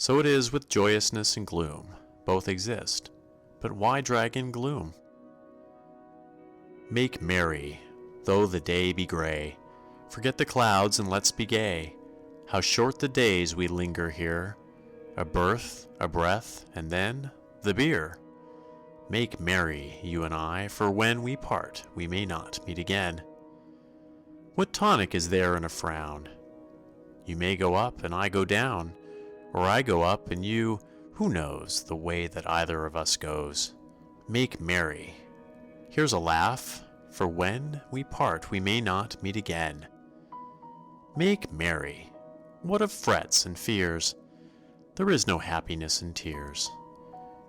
So it is with joyousness and gloom. Both exist, but why drag in gloom? Make merry, though the day be gray. Forget the clouds and let's be gay. How short the days we linger here. A birth, a breath, and then the beer. Make merry, you and I, for when we part we may not meet again. What tonic is there in a frown? You may go up and I go down, or I go up and you, who knows the way that either of us goes. Make merry. Here's a laugh, for when we part we may not meet again. Make merry. What of frets and fears? There is no happiness in tears.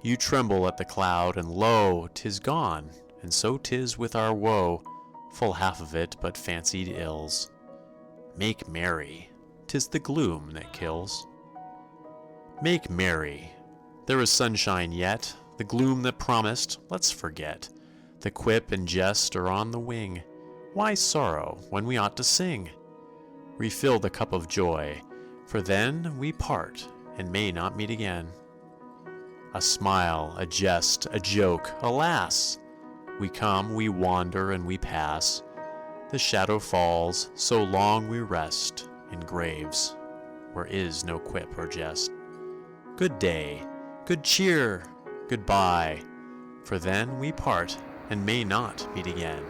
You tremble at the cloud, and lo, 'tis gone, and so 'tis with our woe, full half of it but fancied ills. Make merry. 'Tis the gloom that kills. Make merry. There is sunshine yet. The gloom that promised, let's forget. The quip and jest are on the wing. Why sorrow when we ought to sing? Refill the cup of joy, for then we part and may not meet again. A smile, a jest, a joke, alas! We come, we wander, and we pass. The shadow falls, so long we rest in graves where is no quip or jest. Good day, good cheer, goodbye, for then we part and may not meet again.